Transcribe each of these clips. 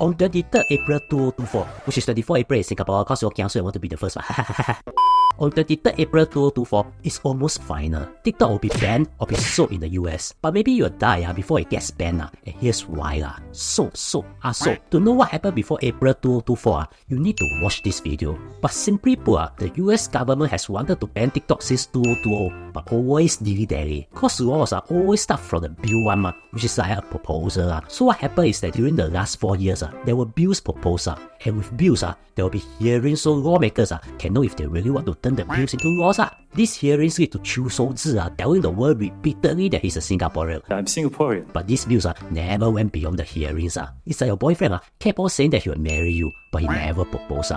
On 23rd April 2024, which is 24 April in Singapore, because you're young, so you want to be the first one. On 23rd April 2024, it's almost final. TikTok will be banned or be sold in the US. But maybe you'll die before it gets banned. And here's why. So, to know what happened before April 2024, you need to watch this video. But simply put, the US government has wanted to ban TikTok since 2020, but always dilly-dally. Cause laws always start from the Bill 1, which is like a proposal. So what happened is that during the last 4 years, there were bills proposed. And with bills, there will be hearings so lawmakers can know if they really want to turn the bills into laws. These hearings lead to Chu Shou-zi telling the world repeatedly that he's a Singaporean. I'm Singaporean. But these bills never went beyond the hearings. It's like your boyfriend kept on saying that he would marry you, but he never proposed.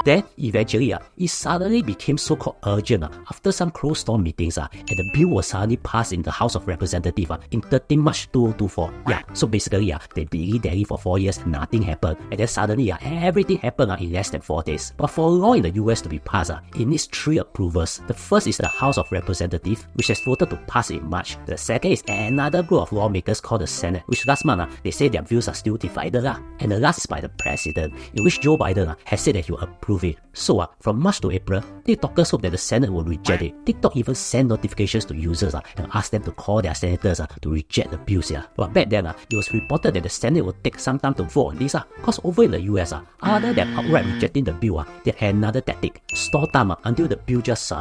Then, eventually, it suddenly became so-called urgent after some closed-door meetings and the bill was suddenly passed in the House of Representatives in 13 March 2024. So basically, they dilly-dally for 4 years, nothing happened, and then suddenly, everything happened in less than 4 days. But for a law in the US to be passed, it needs 3 approvals. The first is the House of Representatives, which has voted to pass in March. The second is another group of lawmakers called the Senate, which last month, they say their views are still divided. And the last is by the President, in which Joe Biden has said that he will approve it. So, from March to April, TikTokers hope that the Senate will reject it. TikTok even sent notifications to users and asked them to call their senators to reject the bills. But back then, it was reported that the Senate would take some time to vote on this. Because over in the US, other than outright rejecting the bill, they had another tactic: store time until the bill just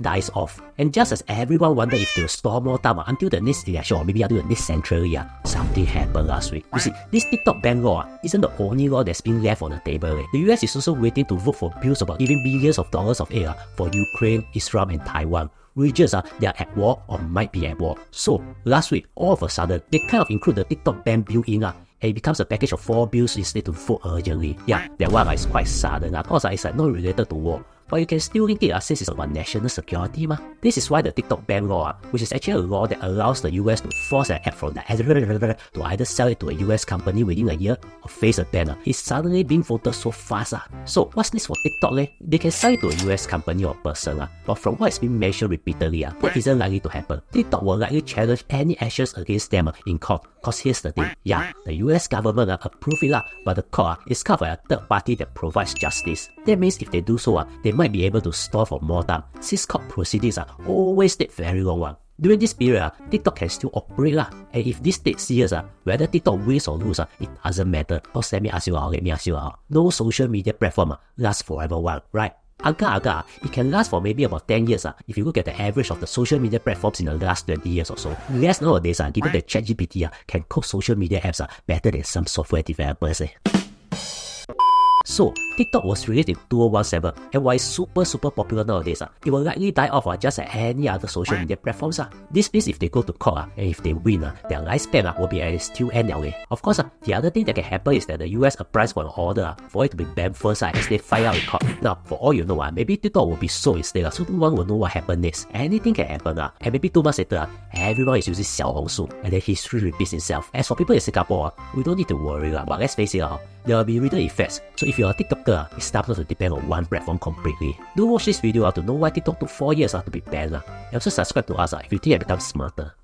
dies off. And just as everyone wondered if they will store more time until the next election or maybe until the next century, something happened last week. You see, this TikTok ban law isn't the only law that's been left on the table. The US is also waiting to vote for bills about giving billions of dollars of aid for Ukraine, Israel and Taiwan. Regions they are at war or might be at war. So last week, all of a sudden, they kind of include the TikTok ban bill in and it becomes a package of 4 bills instead to vote urgently. That one is quite sudden because it's not related to war. But you can still link it since it's about national security. This is why the TikTok ban law, which is actually a law that allows the US to force an app from the to either sell it to a US company within a year or face a ban, is suddenly being voted so fast. So what's this for TikTok? They can sell it to a US company or person, but from what has been mentioned repeatedly, that isn't likely to happen. TikTok will likely challenge any actions against them in court. Cause here's the thing, the US government approved it, but the court is covered by a third party that provides justice. That means if they do so, they might be able to store for more time, since court proceedings always take very long. During this period, TikTok can still operate, and if this takes years, whether TikTok wins or loses, it doesn't matter. Because let me ask you out, no social media platform lasts forever, right? Agak, it can last for maybe about 10 years if you look at the average of the social media platforms in the last 20 years or so. Yes, nowadays, given that ChatGPT can code social media apps better than some software developers. So, TikTok was released in 2017, and while it's super popular nowadays, it will likely die off just like any other social media platforms. This means if they go to court and if they win, their lifespan will be at its tail end. Of course, the other thing that can happen is that the US applies for an order for it to be banned first as they file out in court. Now, for all you know, maybe TikTok will be sold instead, so no one will know what happened next. Anything can happen, and maybe 2 months later, everyone is using Xiaohongshu, and then history repeats itself. As for people in Singapore, we don't need to worry, but let's face it, there will be ripple effects. So if you're a TikToker, it starts not to depend on one platform completely. Do watch this video to know why TikTok took 4 years to be banned. And also subscribe to us if you think I become smarter.